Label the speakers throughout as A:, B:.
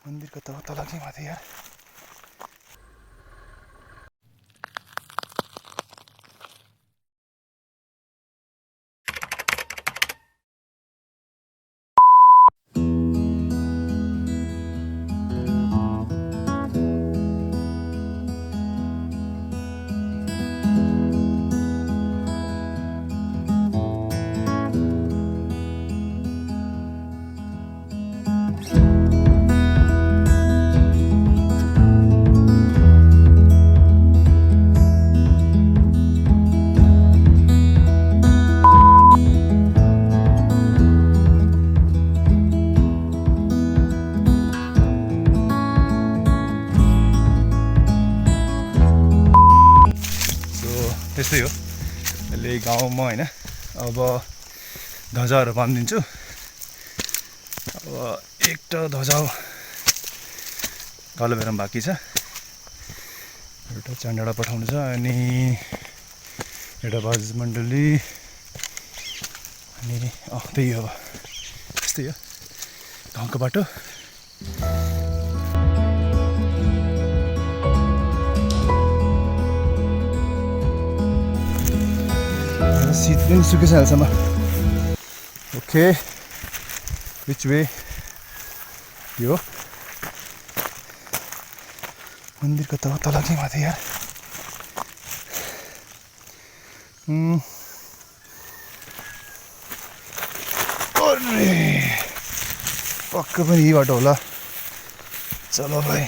A: मन्दिरको त तल के माथि यार त्यस्तै हो अहिले गाउँमा हैन अब ध्वजाहरू बान्दिन्छु अब एकटा ध्वजा कालो बेरम बाँकी छ एउटा चान्डाडा पठाउनु छ अनि एउटा बाज मण्डली अनि त्यही हो अब त्यस्तै हो गाउँको बाटो शीत पनि सुकेछ अहिलेसम्म ओके विच वे यो मन्दिरको त तल के माथि यार अरे पक्का पनि यही बाटो होला चलो भाइ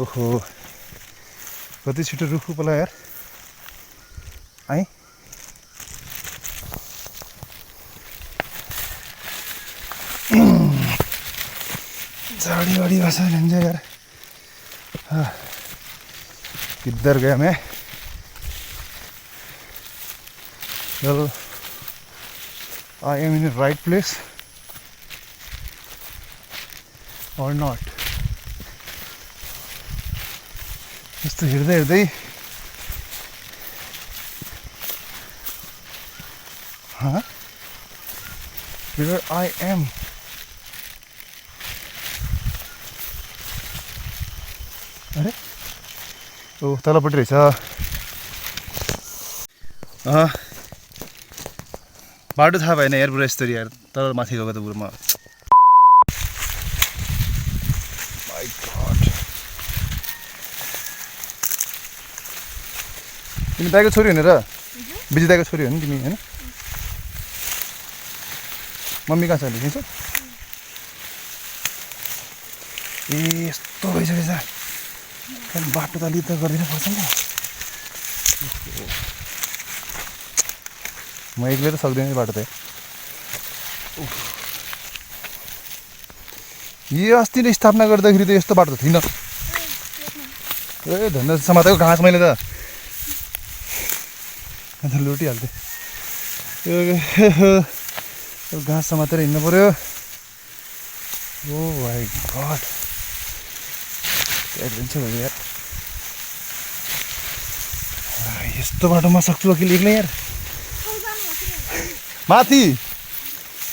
A: ओहो कति छिटो रुख पला यार आइ झाड़ी वाड़ी भाषा लेंगे यार किधर गया मैं well I am in the right place or not यस्तो हेर्दै हेर्दै where I am अरे ओ तलपट्टि रहेछ बाटो थाहा भएन यार पुरा यस्तरी यार तल माथि गएको त पुरा म माइ गॉड तिमी दाइको छोरी होइन र बिजी दाइको छोरी हो नि तिमी हैन मम्मी कहाँ छ अहिले चिन्छ ए यस्तो भइसकेछ बाटो त अलि त गरिदिनु पर्छ नि म एक्लै त सक्दिनँ बाटो त यो अस्ति नै स्थापना गर्दाखेरि त यस्तो बाटो त थिएन ए धन्दा समातेको घाँस मैले त अन्त लुटिहाल्थेँ यो घाँस समातेर हिँड्नु पर्यो ओ माइ गॉड एडभेन्चर हो यार यस्तो बाटोमा सक्छु अकिल एक्लै यार माथि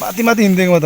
A: माथि माथि हिँड्दिएको म त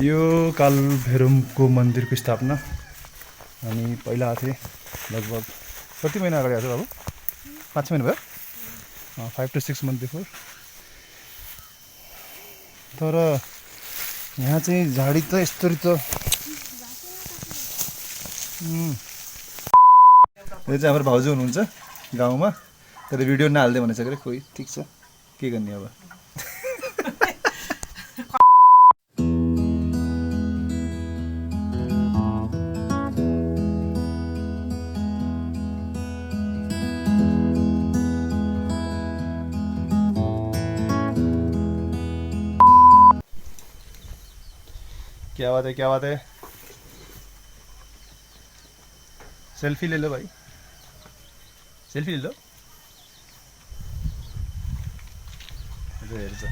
A: यो कालभैरवको मन्दिरको स्थापना अनि पहिला आथे लगभग कति महिना अगाडि आएको बाबु 5 महिना भयो 5 to 6 months बिफोर तर यहाँ चाहिँ झाडी त यस्तरी त यो चाहिँ हाम्रो भाउजू हुनुहुन्छ गाउँमा, तर भिडियो नहाल्दै भनेछ अरे कोही। ठिक छ, के गर्ने अब। क्या बात है, क्या बात है। सेल्फी ले लो भाई, सेल्फी ले लो। हेर्छ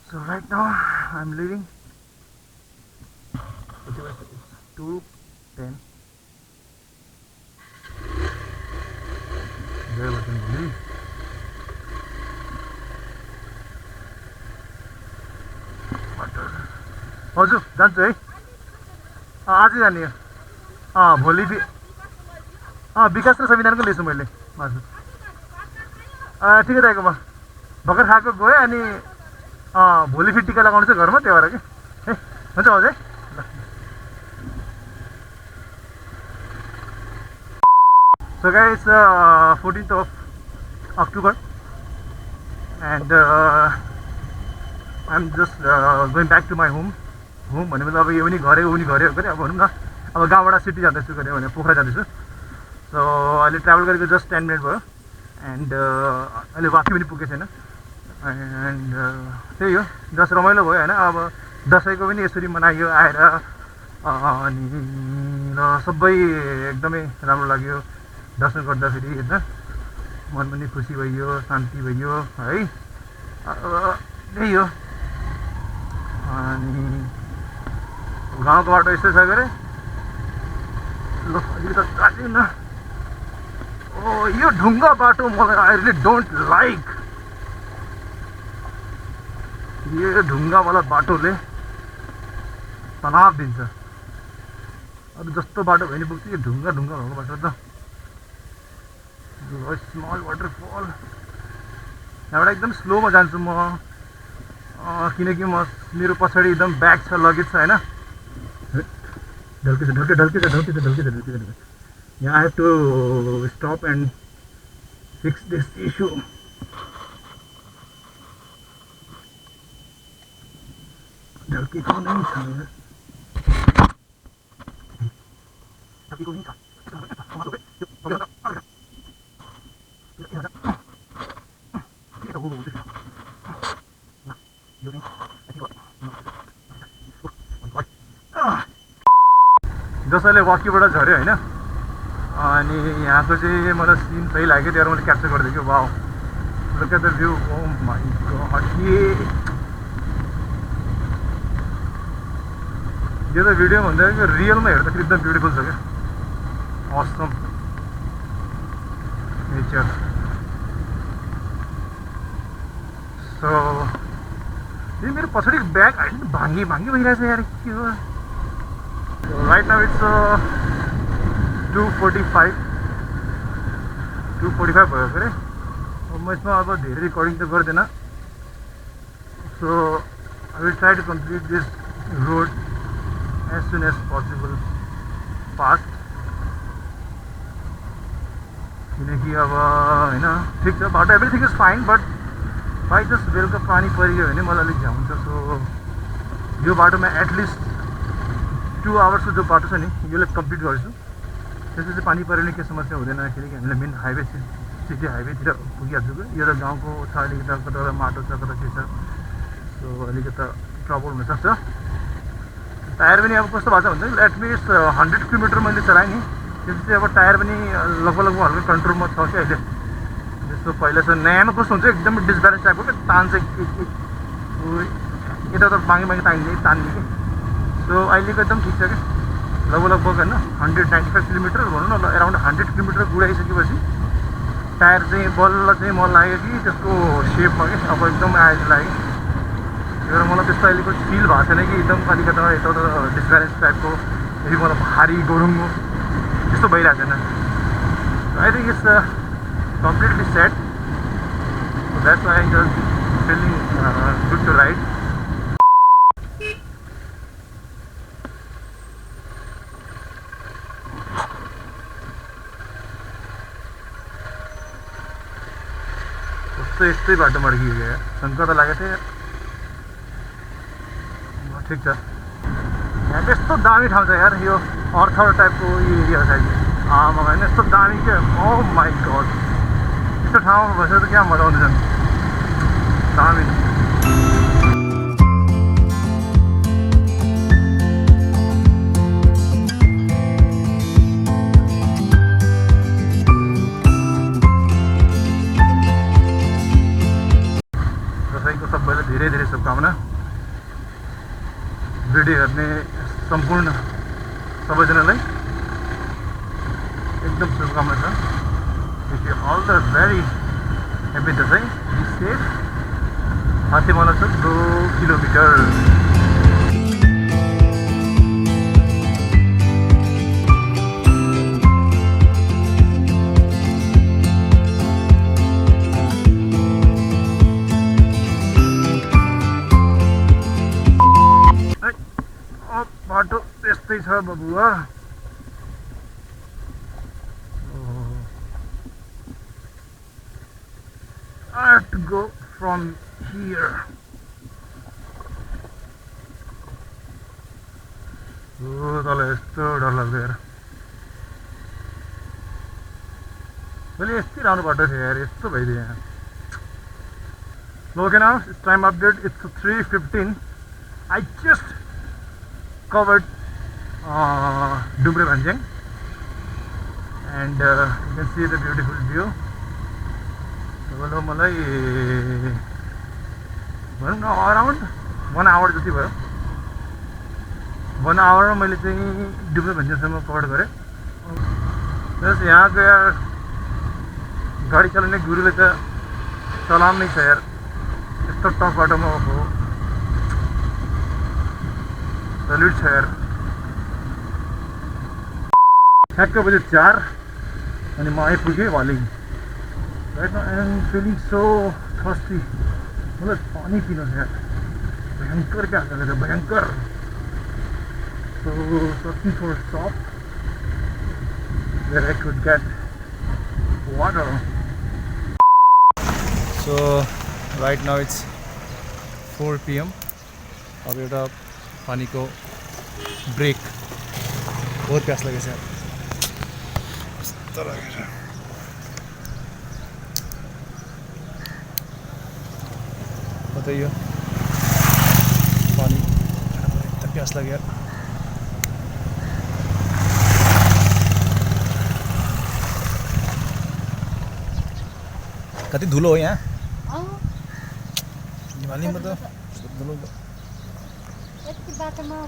A: So right now I'm leaving. 2:10. हजुर जान्छु है, आजै जाने हो। भोलि विकास र संविधानको लिएछु मैले। हजुर ठिकै रहेको, म भर्खर खाएको गएँ अनि भोलि फेरि टिका लगाउनु छ घरमा, त्यही भएर कि है। हुन्छ हजुर। So guys, 14th of October and I'm just going back to my home. भने मतलब अब यो पनि घरै उनी घरै हो गरे, अब भनौँ न अब गाउँबाट सिटी जाँदैछु गरे भने पोखरा जाँदैछु। सो अहिले ट्राभल गरेको जस्ट 10 मिनट भयो एन्ड अहिले वाकी पनि पुगेको छैन एन्ड त्यही हो, जस्ट रमाइलो भयो होइन। अब दसैँको पनि यसरी मनाइयो आएर अनि र सबै एकदमै राम्रो लाग्यो दर्शन गर्दाखेरि होइन। मन पनि खुसी भइयो, शान्ति भइयो है। त्यही हो। अनि गाउँको बाटो यस्तो छ गरे, ल अलिकति काटिन। यो ढुङ्गा बाटो मलाई आई रियली डोन्ट लाइक। यो ढुङ्गावाला बाटोले तनाव दिन्छ। अरू जस्तो बाटो भयो नि पुग्छ, यो ढुङ्गा भएको बाटो त। स्मल वाटरफल, यहाँबाट एकदम स्लोमा जान्छु म किनकि मेरो पछाडि एकदम ब्याग छ, लगेज छ होइन। ढल्किन्छ। यहाँ I have to stop and fix this issue. ढल्केको नै छ, जसैले वाकीबाट झऱ्यो होइन, अनि यहाँको चाहिँ मलाई सिन सही लाग्यो, त्यही भएर मैले क्याप्चर गरिदिएको। Wow, look at the view, oh my God. यो त भिडियो भन्दा कि रियलमा हेर्दाखेरि एकदम ब्युटिफुल छ क्या, असम नेचर। सो यो मेरो पछाडि ब्याग भाङ्गी भइरहेछ यार, के हो। राइट नाउ इट्स 2:45 भयो अरे। म यसमा अब धेरै रेकर्डिङ त गर्दैन। So I will try to complete this road as soon as possible, fast, किनकि अब होइन ठिक छ बाटो, everything is fine, but by just बेलुका पानी परिगयो भने मलाई अलिक झ्याउ हुन्छ। सो यो बाटोमा एटलिस्ट 2 आवर्सको जो बाटो छ नि यसलाई कम्प्लिट गर्छु, त्यसपछि पानी पऱ्यो भने के समस्या हुँदैन, किनकि हामीले मेन हाइवे सिटी हाइवेतिर पुगिहाल्छु क्या। यो त गाउँको छ, अलिकति कता माटो छ, कता के छ, सो अलिकति ट्रबल हुनसक्छ। टायर पनि अब कस्तो भएको छ भने एटलिस्ट 100 किलोमिटर मैले चलाएँ नि, त्यसपछि अब टायर पनि लगभग हल्का कन्ट्रोलमा छ क्या अहिले। जस्तो पहिला छ नयाँमा कस्तो हुन्छ एकदमै डिसब्यालेन्स टाइपको क्या, तान्छ यता त मागे तान्ने कि। सो अहिलेको एकदम ठिक छ क्या, लगभग होइन 195 किलोमिटर भनौँ न, एराउन्ड 100 किलोमिटर गुडाइसकेपछि टायर चाहिँ बल्ल चाहिँ मलाई लाग्यो कि त्यसको सेपमा क्या अब एकदम आएछ लाग्यो। तर मलाई त्यस्तो अहिलेको फिल भएको छैन कि एकदम अलिकता यताउता डिसब्यालेन्स टाइपको, फेरि मलाई भारी गरुङ्गो त्यस्तो भइरहेको छैन। I think it's completely set, so that's why I just feeling good to ride. कस्तो यस्तै बाटो मड्कियो क्या, शङ्का त लागेको थियो। ठिक छ, यहाँ त्यस्तो दामी ठाउँ छ यार, यो अर्थर टाइपको एरिया छ आमा होइन, यस्तो दामी क्या। ओ माई गड, यस्तो ठाउँमा बसेर त क्या मजा आउँदैछ, दामी। दसैँको सबैलाई धेरै धेरै शुभकामना। भिडियो हेर्ने सम्पूर्ण सबैजनालाई एकदम शुभकामना छ। Wish you all the very happy Dashain, be safe. हाते मलाई छ 2 किलोमिटर। बाटो त्यस्तै छ बबुवा। I have to go from here. तल यस्तो डर लाग्छ यार, मैले यस्तै राम्रो बाटो थियो यार, यस्तो भइदियो यहाँ। Lauke now, it's time update, it's 3:15. I just covered Avenger, and you can see the beautiful view. मलाई भनौँ न अराउन्ड 1 आवर जति भयो। 1 आवरमा मैले चाहिँ Avenger कभर गरेँ। प्लस यहाँको यार गाडी चलाउने गुरुले त सलाम नै छ यार, यस्तो टफ बाटोमा हो, सल्युट छ यार। ठ्याक्क बजे 4 अनि म आइपुगेँ भलिङ। Right now I am feeling so thirsty, मलाई पानी पिनु छ यार, भयङ्कर क्या छ भयङ्कर। So searching for shop where I could get water. So right now it's 4 PM. अब एउटा पानीको ब्रेक, बहुत प्यास लागेको छ यार, कस्तो लागेछ। बताइयो पानी एकदम प्यास लाग्यो यार। कति धुलो हो यहाँ
B: अँ
A: हिमालयमा त धुलो
B: यति बाटोमा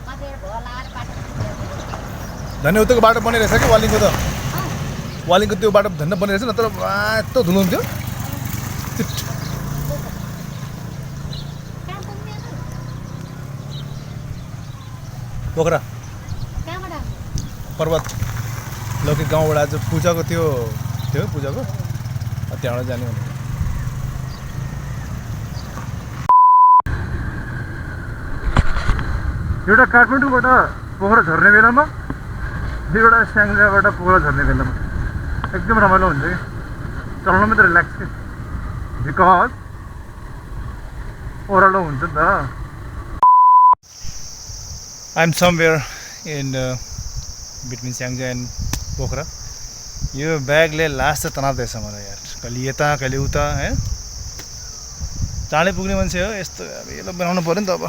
B: माथेर भुवा लाएर बाटो पुग्यो।
A: धन्य उतोको बाटो बनिरहेछ कि वालिङको त वालिङको त्यो बाटो धन्न बनिरहेछ न तर यस्तो धुलो हुन्थ्यो
B: कहाँ पुग्ने अनि?
A: पोखरा
B: कहाँबाट आउने?
A: पर्वत लौके गाउँबाट आज पूजाको त्यो पूजाको त्यहाँबाट जाने भनेर एउटा काठमाडौँबाट पोखरा झर्ने बेलामा एउटा स्याङ्जाबाट पोखरा झर्ने बेलामा एकदम रमाइलो हुन्छ कि चल्नमा त रिल्याक्स के बिकज ओह्रालो हुन्छ नि त आइ am somewhere in between Syangja and Pokhara यो ब्यागले लास्ट तनाव दिएछ मलाई यार कहिले यता कहिले उता है चाँडै पुग्ने मान्छे हो यस्तो अब यसलाई बनाउनु पऱ्यो नि त अब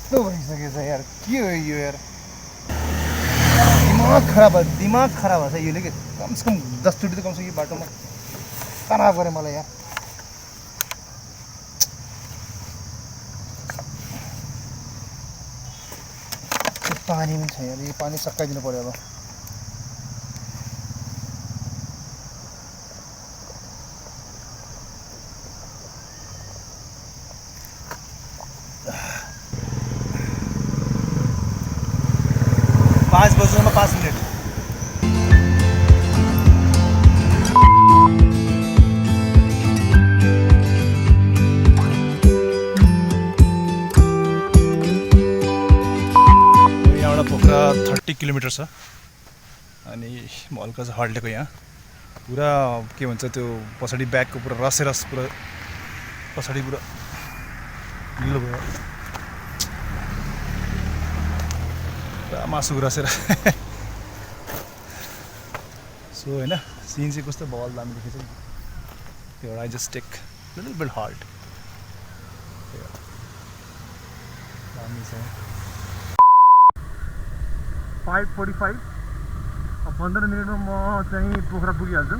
A: यस्तो भइसकेछ यार के हो यो यार दिमाग खराब भएछ योले कि कमसेकम 10 चोटि त कमसेकम यो बाटोमा खराब गरे मलाई यार पानी पनि छ यार यो पानी सकाइदिनु पर्यो अब पाँच बजेमा 5 मिनट पोखरा 30 किलोमिटर छ अनि म हल्का चाहिँ हल्टेको यहाँ पुरा के भन्छ त्यो पछाडि ब्यागको पुरा रस पुरा पछाडि पुरा ढिलो भयो पुरा मासु रसेर सो होइन सिन चाहिँ कस्तो बल दामी देखेछ नि त्यो I just take little beet hard दामी छ 5:45 अब 15 मिनटमा म चाहिँ पोखरा पुगिहाल्छु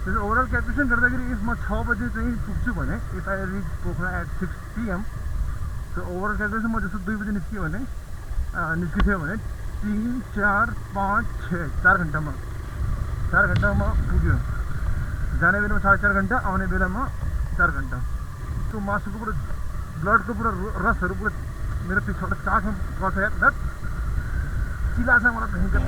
A: त्यसो ओभरअल क्यालकुलेसन गर्दाखेरि इफ म 6 बजे चाहिँ पुग्छु भने if I rich Pokhara at 6 PM so overall calculation म जस्तो 2 बजे निस्कियो भने निस्किथ्यो भने 3, 4, 5, 6 4 घन्टामा पुग्यो जाने बेलामा 4.5 घन्टा आउने बेलामा 4 घन्टा त्यो मासुको पुरा ब्लडको पुरा रसहरू पुरा मेरो पिछबाट चाखमा पर्छ यार चिला छ मलाई भयङ्कर